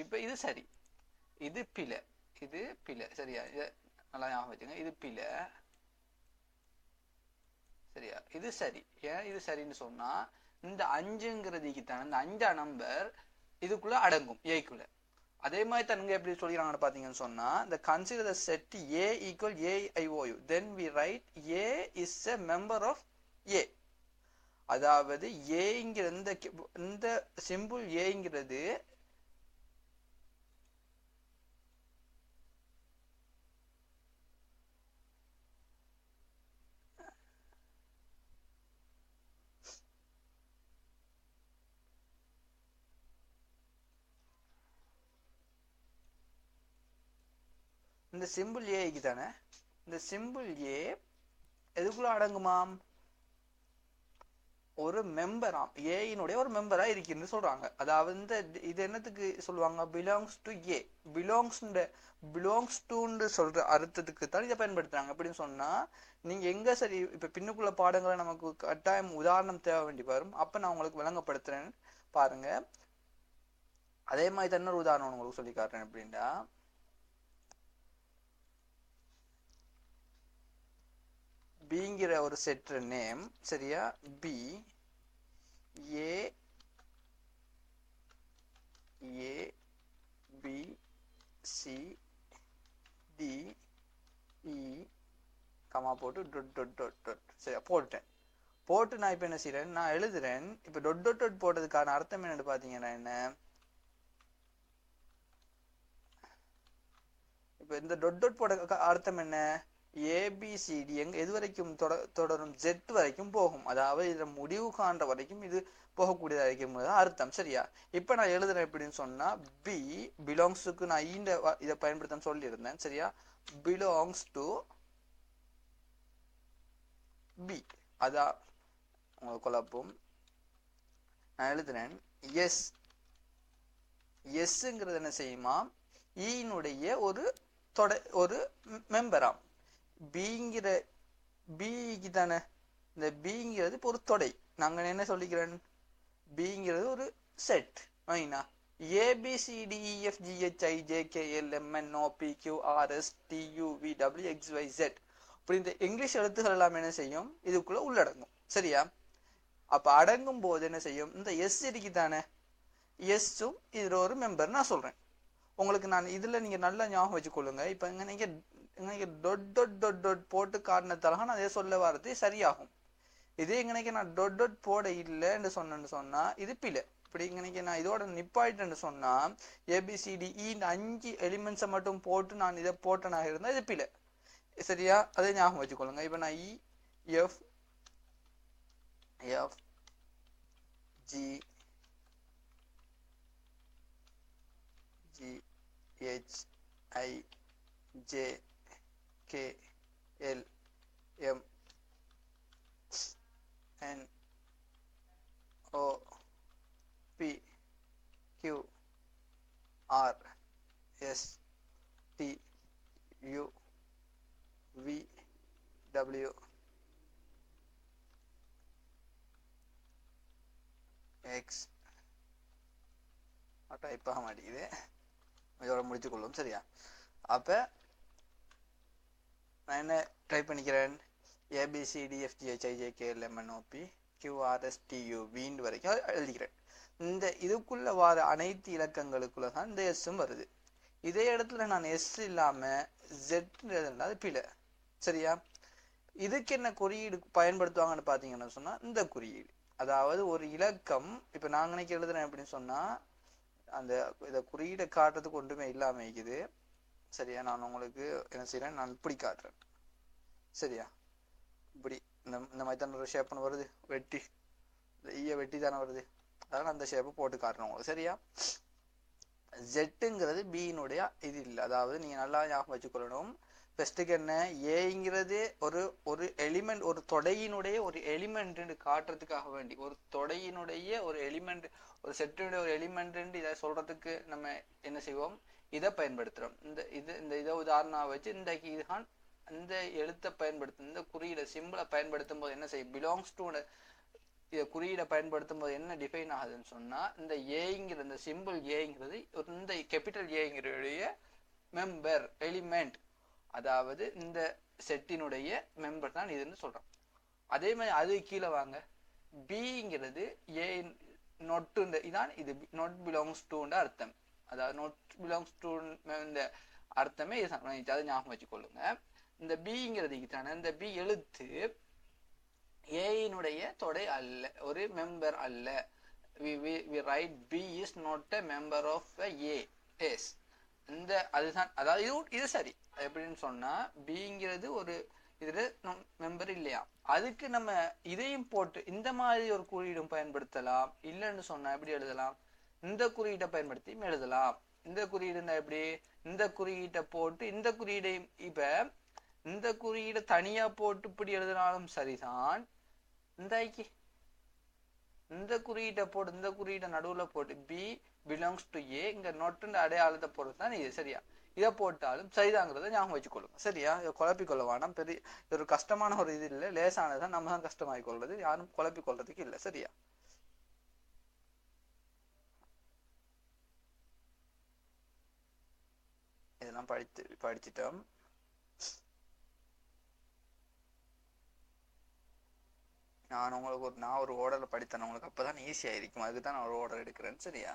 இப்ப இது சரி, இது பிழை, சரியா? இத நல்லா ஞாபகம் வச்சுங்க, இது பிழை. சரியா? இது சரி. ஏன் இது சரின்னு சொன்னா, இந்த 5ங்கிறதுக்கு தான், இந்த 5ஆம் நம்பர் இதுக்குள்ள அடங்கும், ஏக்குள்ள. அதே மாதிரி தங்க எப்படி சொல்லிக்கிறாங்கன்னு பாத்தீங்கன்னு சொன்னா, இந்த consider the set A equal AIOU, then we write A is a member of A. அதாவது ஏங்கிற இந்த சிம்பிள் ஏங்கிறது இந்த சிம்பிள் ஏக்கு தானே, இந்த சிம்பிள் ஏ எதுக்குள்ள அடங்குமாம்? ஒரு மெம்பராம், ஏயினுடைய ஒரு மெம்பரா இருக்குன்னு சொல்றாங்க. அதாவது இந்த இது என்னத்துக்கு சொல்லுவாங்க? Belongs to A. பிலாங்ஸ் டுன்னு சொல்ற அர்த்தத்துக்கு தான் இதை பயன்படுத்துறாங்க. அப்படின்னு சொன்னா நீங்க எங்க சரி, இப்ப பின்னுக்குள்ள பாடங்களை நமக்கு கட்டாயம் உதாரணம் தேவை வேண்டி வரும். அப்ப நான் உங்களுக்கு விளங்கப்படுத்துறேன் பாருங்க. அதே மாதிரி தான் ஒரு உதாரணம் உங்களுக்கு சொல்லி காட்டுறேன். அப்படின்னா பிங்கிற ஒரு செட் நேம், சரியா? B A A B C D E comma போட்டு டொட் டொட் டொட் டொட். சரியா? போட்டு நான் இப்ப என்ன செய்யறேன், நான் எழுதுறேன். இப்ப டொட் டொட் டொட் போட்டதுக்கான அர்த்தம் என்னன்னு பாத்தீங்கன்னா என்ன, இப்போ இந்த டாட் போட அர்த்தம் என்ன? ஏபிசிடி எது வரைக்கும் தொடரும்? ஜெட் வரைக்கும் போகும். அதாவது இதுல முடிவு காண்ற வரைக்கும் இது போகக்கூடியதா இருக்கும் அர்த்தம். சரியா? இப்ப நான் எழுதுறேன் எப்படின்னு சொன்னா, பி பிலாங்ஸுக்கு நான் இதை பயன்படுத்த சொல்லியிருந்தேன். சரியா? Belongs to B. அதான் உங்களுக்கு குழப்பம். நான் எழுதுறேன் எஸ். எஸ்ங்கிறது என்ன செய்யுமா? ஈனுடைய ஒரு மெம்பராம். பிங்கிற பிக்கு தானே இந்த பிங்கிறது இப்போ ஒரு தொடை. நாங்க என்ன சொல்லிக்கிறேன்? பிங்கிறது ஒரு செட். ஓகேண்ணா? ABCDEFGHIJKLMNOPQRSTUVWXYZ இப்படி இந்த இங்கிலீஷ் எழுத்துக்கள் எல்லாம் என்ன செய்யும்? இதுக்குள்ள உள்ளடங்கும். சரியா? அப்ப அடங்கும் போது என்ன செய்யும்? இந்த எஸ் இருக்கு தானே, எஸ்ஸும் இதுல ஒரு மெம்பர் நான் சொல்றேன். உங்களுக்கு நான் இதுல நீங்க நல்லா ஞாபகம் வச்சுக்கொள்ளுங்க. இப்ப நீங்க டொட் டொட் டொட் டொட் போட்டு காட்டினதால நான் அதை சொல்ல வர்றது சரியாகும். இதே இங்கனைக்கு நான் டொட் டொட் போட இல்லைன்னு சொன்னா இது பிழை. இப்படி இங்கனைக்கு நான் இதோட நிப்பாயிட்டேன்னு சொன்னா ABCDE 5 எலிமெண்ட்ஸை மட்டும் போட்டு நான் இதை போட்டனாக இருந்தா இது பிழை. சரியா? அதே ஞாபகம் வச்சுக்கொள்ளுங்க. இப்ப நான் EFGHIJ NOPQRSTUVWX டைப் ஆக மாட்டேங்குது. இதோட முடிச்சுக்கொள்ளும். சரியா? அப்ப நான் என்ன டைப் பண்ணிக்கிறேன்? ABCDFGHIJKLMNOPQRSTUV வரைக்கும் எழுதிக்கிறேன். இந்த இதுக்குள்ள வர அனைத்து இலக்கங்களுக்குள்ள தான் இந்த எஸ்ஸும் வருது. இதே இடத்துல நான் எஸ் இல்லாம ஜெட் அது பிழை. சரியா? இதுக்கு என்ன குறியீடு பயன்படுத்துவாங்கன்னு பாத்தீங்கன்னா சொன்னா இந்த குறியீடு. அதாவது ஒரு இலக்கம் இப்ப நான் நினைக்க எழுதுறேன் அப்படின்னு சொன்னா அந்த இத குறியீடை காட்டுறதுக்கு ஒன்றுமே இல்லாம இருக்குது. சரியா? நான் உங்களுக்கு என்ன செய்யறேன்? நான் இப்படி காட்டுறேன். சரியா? இப்படி இந்த மாதிரி தானே ஒரு ஷேப் வருது, வெட்டி வெட்டி தானே வருது. அதனால அந்த ஷேப்பை போட்டு காட்டுறேன் உங்களுக்கு. சரியா? ஜெட்டுங்கிறது பியினுடைய இது இல்லை. அதாவது நீங்க நல்லா ஞாபகம் வச்சுக்கொள்ளணும். ஃபர்ஸ்ட்டுக்கு என்ன, ஏங்கிறது ஒரு எலிமெண்ட், ஒரு தொடையினுடைய ஒரு எலிமெண்ட் காட்டுறதுக்காக வேண்டி, ஒரு தொடையினுடைய ஒரு எலிமெண்ட், ஒரு செட்டினுடைய ஒரு எலிமெண்ட் இதை சொல்றதுக்கு நம்ம என்ன செய்வோம்? இதை பயன்படுத்துறோம். இந்த இதை உதாரணம் வச்சு இதுதான் இந்த எழுத்தை பயன்படுத்தும், இந்த குறியீட சிம்பிளை பயன்படுத்தும் போது என்ன செய்யும்? பிலாங்ஸ் டு இதை குறியீடை பயன்படுத்தும் போது என்ன டிஃபைன் ஆகுதுன்னு சொன்னா, இந்த ஏங்கிற இந்த சிம்பிள் ஏங்கிறது இந்த கேபிட்டல் ஏங்கிறடைய மெம்பர் எலிமெண்ட், அதாவது இந்த செட்டினுடைய மெம்பர் தான் இதுன்னு சொல்றோம். அதே மாதிரி அது கீழே வாங்க, பிங்கிறது ஏ நொட்டு இதான் இது நாட் பிலாங்ஸ் டு அர்த்தம். அதாவது நாட் பிலாங்ஸ் டு இந்த அர்த்தமே இதுதான். அதை ஞாபகம் வச்சுக்கொள்ளுங்க. இந்த பிங்கிறது தானே, இந்த பி எழுத்து ஏயினுடைய தொடை அல்ல, ஒரு மெம்பர் அல்ல. we write B is not a member of A. yes. இந்த அதுதான், அதாவது இது சரி. எப்படின்னு சொன்னா பிங்கிறது ஒரு இதுல மெம்பர் இல்லையா, அதுக்கு நம்ம இதையும் போட்டு இந்த மாதிரி ஒரு குறியீடும் பயன்படுத்தலாம். இல்லைன்னு சொன்னா எப்படி எழுதலாம்? இந்த குறியீட்டை பயன்படுத்தி எழுதலாம். இந்த குறியீடுன்னா எப்படி? இந்த குறியீட்டை போட்டு இந்த குறியீடை இப்ப இந்த குறியீடை தனியா போட்டு இப்படி எழுதினாலும் சரிதான். இந்த குறியீட்டை போட்டு இந்த குறியீட்டை நடுவுல போட்டு பி பிலாங்ஸ் டு ஏ இங்க நொட்டு அடையாளத்தை போட்டுதான் இது. சரியா? இதை போட்டாலும் சரிதாங்கிறத ஞாபகம் வச்சுக்கொள்ளுங்க. சரியா? இதை குழப்பிக்கொள்ள வேணாம். பெரிய ஒரு கஷ்டமான ஒரு இது இல்லை, லேசானதான். நம்ம தான் கஷ்டமாகி கொள்றது, யாரும் குழப்பிக் கொள்றதுக்கு இல்லை. சரியா? இதெல்லாம் படிச்சுட்டோம். நான் ஒரு ஓர்டர்ல படித்தேன் உங்களுக்கு, அப்பதான் ஈஸியா இருக்கும். அதுக்கு தான் நான் ஒரு ஓர்டர் எடுக்கிறேன். சரியா?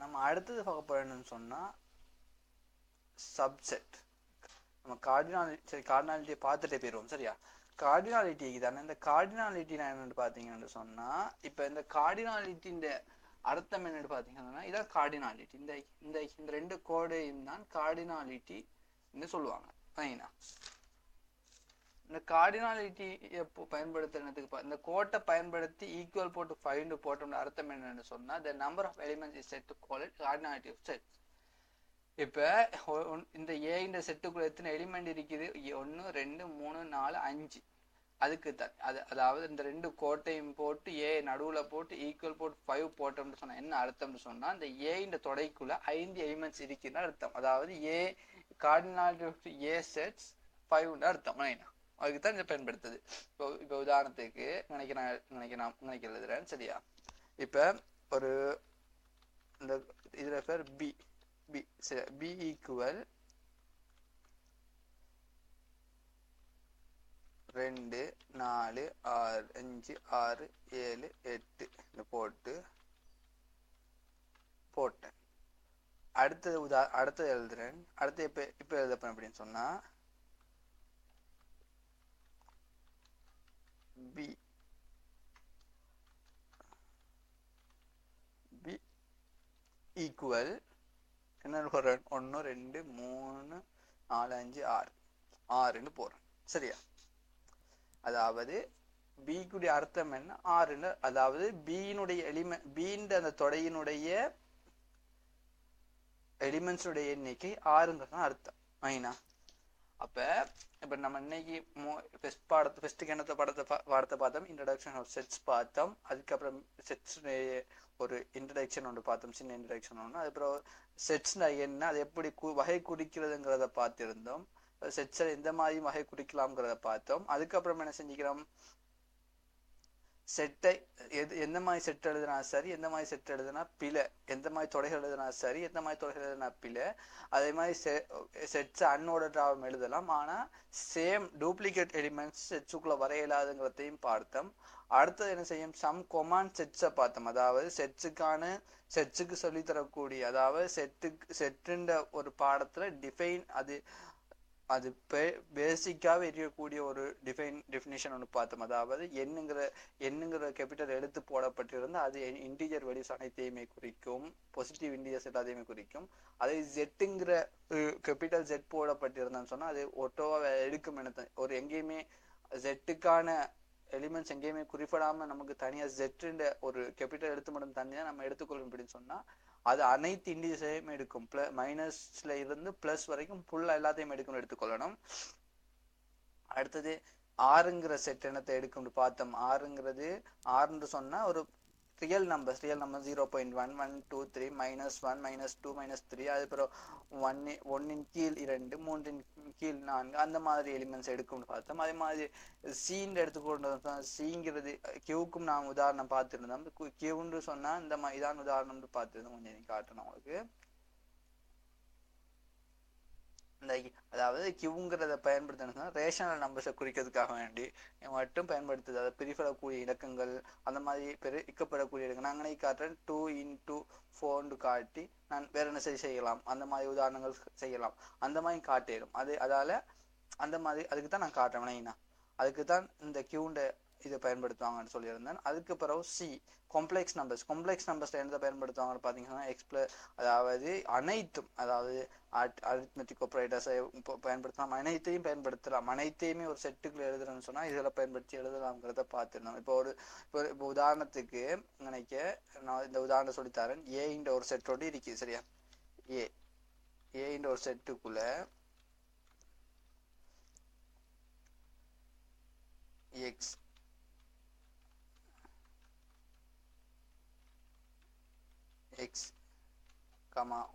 நம்ம அடுத்தது பார்க்க போறோம்னு சொன்னா சப்செட். நம்ம கார்டினாலிட்டியை பார்த்துட்டே போயிடுவோம் சரியா. கார்டினாலிட்டிக்கு தானே இந்த கார்டினாலிட்டி என்னன்னு பார்த்தீங்கன்னு சொன்னா, இப்போ இந்த கார்டினாலிட்டியின் அர்த்தம் என்னன்னு பார்த்தீங்கன்னா இதான் கார்டினாலிட்டி. இந்த இந்த இந்த ரெண்டு கோடையும் தான் கார்டினாலிட்டி சொல்லுவாங்க. இந்த கார்டினாலிட்டி எப்போ பயன்படுத்துறதுக்கு இந்த கோட்டை பயன்படுத்தி ஈக்குவல் போட்டு ஃபைண்ட் போட்டோம்னு அர்த்தம் என்னன்னு சொன்னா the number of elements is set to call it cardinality of set. இப்ப இந்த ஏ இந்த செட்டுக்குள்ள எத்தனை எலிமெண்ட் இருக்குது? 1 2 3 4 5. அதுக்கு தான் அதாவது இந்த ரெண்டு கோட்டையும் போட்டு ஏ நடுவுல போட்டு ஈக்குவல் போட்டு 5 போட்டோம்னு சொன்னா என்ன அர்த்தம்னு சொன்னா இந்த ஏ இந்த தொடைக்குள்ள 5 எலிமெண்ட்ஸ் இருக்குன்னு அர்த்தம். அதாவது ஏ கார்டினாலிட்டி ஆஃப் ஏ செட்ஸ் 5 அர்த்தம். அதுக்கு தான் இதை பயன்படுத்துது. இப்போ உதாரணத்துக்கு நினைக்க எழுதுறேன் சரியா. இப்ப ஒரு இந்த இதுல பேர் பி பி சரி, பி ஈக்குவல் 2 4 6 5 6 7 8 போட்டேன். அடுத்தது எழுதுறேன். அடுத்து இப்ப எழுதப்பேன் அப்படின்னு சொன்னா B ஈக்குவல் என்ன போடுறேன்? 1 2 3 4 5 6 6ன்னு போடுறேன் சரியா. அதாவது பிக்குடைய அர்த்தம் என்ன? 6ன்னு. அதாவது பியினுடைய பின்ற அந்த தொடையினுடைய எலிமெண்ட்ஸுடைய எண்ணிக்கை 6ங்கிறது அர்த்தம். அப்ப நம்ம இன்னைக்கு ஃபர்ஸ்ட் என்னத்த பாடத்தை பார்த்தோம், இன்ட்ரடக்ஷன் ஆஃப் செட்ஸ் பார்த்தோம். அதுக்கப்புறம் செட்ஸ் ஒரு இன்ட்ரடக்ஷன் ஒன்று பார்த்தோம், சின்ன இன்ட்ரடக்ஷன் ஒன்று. அதுக்கப்புறம் செட்ஸ்னா என்ன, அது எப்படி வகை குறிக்கிறதுங்கிறத பார்த்திருந்தோம். செட்ஸை எந்த மாதிரி வகை குறிக்கலாம்ங்கிறத பார்த்தோம். அதுக்கப்புறம் என்ன செஞ்சுக்கிறோம், செட்டை எந்த மாதிரி செட் எழுதுனா சரி, எந்த மாதிரி செட் எழுதுனா பிழை, எந்த மாதிரி தொடைகள் எழுதுனா சரி, எந்த மாதிரி தொடைகள் எழுதுனா பிழை. அதே மாதிரி செட்ஸ் அன்ஆர்டர்டாகவும் எழுதலாம். ஆனா சேம் டூப்ளிகேட் எலிமெண்ட்ஸ் செட்ஸுக்குள்ள வர இயலாதுங்கிறதையும் பார்த்தோம். அடுத்தது என்ன செய்யும், சம் கொமாண்ட் செட்ஸை பார்த்தோம். அதாவது செட்ஸுக்கு சொல்லி தரக்கூடிய, அதாவது செட்டுன்ற ஒரு பாடத்துல டிஃபைன் அது பேசிக்காக இருக்கக்கூடிய ஒரு டெஃபினிஷன் ஒன்று பார்த்தோம். அதாவது எண்ணுங்கிற கேபிட்டல் எழுத்து போடப்பட்டிருந்தால் அது இன்டீஜர் வேல்யூஸ் அனைத்தையுமே குறிக்கும், பாசிட்டிவ் இன்டீஜர்ஸ் எல்லாத்தையுமே குறிக்கும். அதே ஜெட்டுங்கிற கேபிட்டல் ஜெட் போடப்பட்டிருந்தான்னு சொன்னால் அது ஒட்டோவா எடுக்கும். ஒரு எங்கேயுமே ஜெட்டுக்கான எலிமெண்ட்ஸ் எங்கேயுமே குறிப்பிடாமல் நமக்கு தனியாக ஜெட்டுன்ற ஒரு கேபிட்டல் எழுத்து மட்டும் தனியாக நம்ம எடுத்துக்கொள்ளும் அப்படின்னு சொன்னால் அது அனைத்து இண்டிஜர்ஸையும் எடுக்கும். மைனஸ்ல இருந்து பிளஸ் வரைக்கும் ஃபுல்லா எல்லாத்தையும் எடுக்கணும்னு எடுத்துக்கொள்ளணும். அடுத்தது ஆறுங்கிற செட் என்னத்தை எடுக்கும்னு பார்த்தோம். ஆறுன்னு சொன்னா ஒரு ரியல் நம்பர் 0.1 1 2 3 -1 -2 -3, அதுக்கப்புறம் 1 கீழ் 2 3 கீழ் 4 அந்த மாதிரி எலிமெண்ட்ஸ் எடுக்கும்னு பார்த்தோம். அதே மாதிரி சீன்னு எடுத்துக்கொண்டு சீங்கிறது கியூக்கும் நாம் உதாரணம் பார்த்துருந்தோம். கியூன்னு சொன்னா இந்த மாதிரி இதான் உதாரணம்னு பார்த்துருந்தோம். கொஞ்சம் காட்டணும் உங்களுக்கு. அதாவது கியூங்கிறத பயன்படுத்தினா ரேஷனல் நம்பர்ஸை குறிக்கிறதுக்காக வேண்டி மட்டும் பயன்படுத்துது. அதை பிரிப்படக்கூடிய இலக்கங்கள் அந்த மாதிரி பிரிக்கப்படக்கூடிய இலக்கங்கள் நான் அங்கே காட்டுறேன். 2 × 4 காட்டி நான் வேற என்ன செய்யலாம், அந்த மாதிரி உதாரணங்கள் செய்யலாம். அந்த மாதிரி காட்டிடும். அதால அந்த மாதிரி அதுக்கு தான் நான் காட்டுறேன். அதுக்கு தான் இந்த கியூண்ட இதை பயன்படுத்துவாங்கன்னு சொல்லியிருந்தேன். அதுக்கு பிறகு சி காம்ப்ளெக்ஸ் நம்பர்ஸ்ல எந்த பயன்படுத்துவாங்கன்னு பார்த்தீங்கன்னா அதாவது அனைத்தும், அதாவது அரித்மெட்டிக் ஆபரேட்டர்ஸை பயன்படுத்தலாம், அனைத்தையும் பயன்படுத்தலாம். அனைத்தையுமே ஒரு செட்டுக்குள்ள எழுதுறேன்னு சொன்னா இதில் பயன்படுத்தி எழுதலாம்ங்கிறத பார்த்துருந்தோம். இப்போ உதாரணத்துக்கு நான் இந்த உதாரணம் சொல்லித்தரேன். ஏன்ற ஒரு செட்டோடு இருக்குது சரியா. ஏன்ற ஒரு செட்டுக்குள்ள எக்ஸ் x,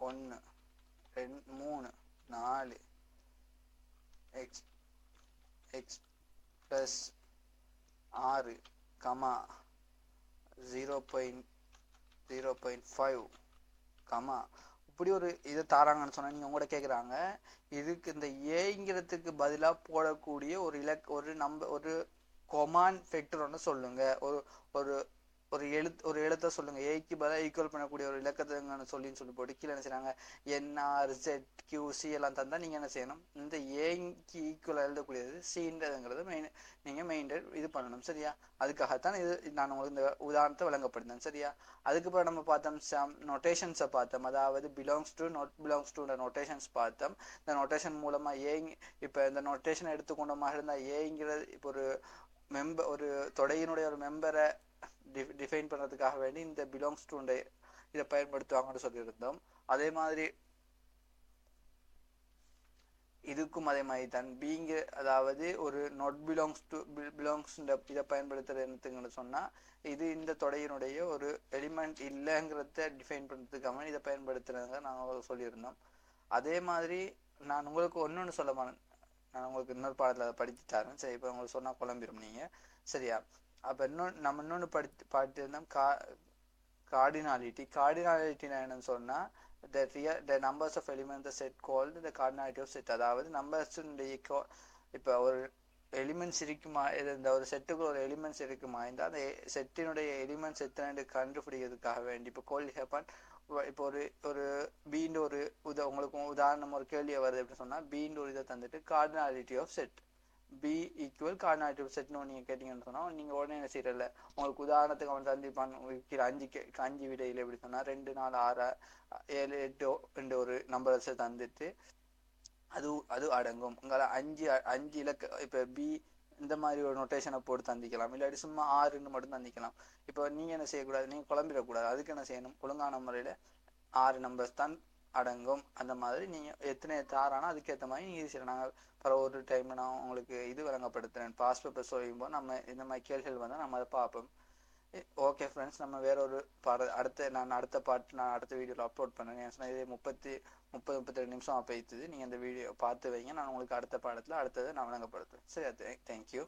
1 2 3 4 x plus 6, 0.5, இப்படி ஒரு இதை தாராங்கன்னு சொன்னா நீங்க உங்கள்கிட்ட கேட்குறாங்க, இதுக்கு இந்த ஏங்கிறதுக்கு பதிலாக போடக்கூடிய ஒரு கொமாண்ட் ஃபேக்டர் ஒன்று சொல்லுங்க, ஒரு ஒரு எழுத்தை சொல்லுங்க, ஏக்கு பதிலாக ஈக்குவல் பண்ணக்கூடிய ஒரு இலக்கத்தை சொல்லி போட்டு கீழே என்ன செய்றாங்க, NRZQC எல்லாம் தந்தா நீங்க என்ன செய்யணும், இந்த ஏக்கு ஈக்குவல் எழுதக்கூடியது சீன்றதுங்கிறது நீங்க மெயின்டைன் இது பண்ணணும். சரியா? அதுக்காகத்தான் நான் உங்களுக்கு இந்த உதாரணத்தை வழங்கப்படுத்தேன். சரியா? அதுக்கப்புறம் நம்ம பார்த்தோம் நொட்டேஷன்ஸை பார்த்தோம். அதாவது belongs to not belongs to notations பார்த்தோம். இந்த நொட்டேஷன் மூலமா இப்போ இந்த நொட்டேஷன் எடுத்துக்கொண்ட மாதிரி இருந்தால் ஏங்கிறது இப்போ ஒரு தொடையினுடைய ஒரு மெம்பரை டிஃபைன் பண்ணுறதுக்காக வேண்டி இந்த பிலாங்ஸ் டு இதை பயன்படுத்துவாங்கன்னு சொல்லியிருந்தோம். அதே மாதிரி இதுக்கும் அதே மாதிரி தான் பீங்க, அதாவது ஒரு நாட் பிலாங்ஸ் இதை பயன்படுத்துறது என்னத்துக்குன்னு சொன்னா, இது இந்த தொடையினுடைய ஒரு எலிமெண்ட் இல்லைங்கிறத டிஃபைன் பண்ணுறதுக்காக இதை பயன்படுத்துறத நாங்கள் சொல்லியிருந்தோம். அதே மாதிரி நான் உங்களுக்கு ஒன்னொன்னு சொல்ல மாட்டேன், நான் உங்களுக்கு இன்னொரு பாடத்தில் அதை படித்து தரேன். சரி, இப்போ உங்களுக்கு சொன்னால் குழம்பிடும் நீங்கள். சரியா? அப்போ நம்ம இன்னொன்று பார்த்துருந்தோம் கார்டினாலிட்டினா என்னன்னு சொன்னால், the numbers of elements the set called the cardinality of set. அதாவது நம்பர்ஸுடைய இப்போ ஒரு எலிமெண்ட்ஸ் இருக்குமா, இந்த ஒரு செட்டுக்கு ஒரு எலிமெண்ட்ஸ் இருக்குமா, இந்த அந்த செட்டினுடைய எலிமெண்ட்ஸ் எத்தனை கண்டுபிடிக்கிறதுக்காக வேண்டி இப்போ கோல் ஹேப்பன். இப்போ ஒரு பீண்டு உங்களுக்கு உதாரணம் ஒரு கேள்வியை வருது எப்படி சொன்னால், பீண்டு ஒரு இதை தந்துட்டு cardinality of set B equal cardinality of செட்னு நீங்கள் கேட்டிங்கன்னு சொன்னால், நீங்கள் உடனே என்ன செய்யறதில்ல, உங்களுக்கு உதாரணத்துக்கு அவன் தந்திப்பான் அஞ்சு விடையில் எப்படி சொன்னால் 2 4 6 7 8 ரெண்டு ஒரு நம்பர்ஸை தந்துட்டு அது அடங்கும். உங்களை அஞ்சு இலக்க இப்போ பி இந்த மாதிரி ஒரு நொட்டேஷனை போட்டு தந்திக்கலாம், இல்லாட்டி சும்மா 6ன்னு மட்டும் தந்திக்கலாம். இப்போ நீங்கள் என்ன செய்யக்கூடாது, நீங்கள் குழம்பிடக்கூடாது. அதுக்கு என்ன செய்யணும், ஒழுங்கான முறையில் 6 நம்பர்ஸ் தான் அடங்கும். அந்த மாதிரி நீங்கள் எத்தனை தாரானோ அதுக்கேற்ற மாதிரி நீங்கள் செய்யணும். நாங்கள் பிற ஒரு டைமில் நான் உங்களுக்கு இது வழங்கப்படுத்துகிறேன், பாஸ்ட் பேப்பர் சொல்லும்போது நம்ம இந்த மாதிரி கேள்விகள் வந்தால் நம்ம அதை பார்ப்போம். ஓகே ஃப்ரெண்ட்ஸ், நம்ம வேற ஒரு அடுத்த பாட்டு நான் அடுத்த வீடியோவில் அப்லோட் பண்ணேன். சொன்னால் இதே 32 நிமிஷம் போய்த்துது. நீங்கள் அந்த வீடியோ பார்த்து வைங்க. நான் உங்களுக்கு அடுத்த பாடத்தில் அடுத்ததை நான் வழங்கப்படுத்துவேன். சரி, தேங்க்யூ.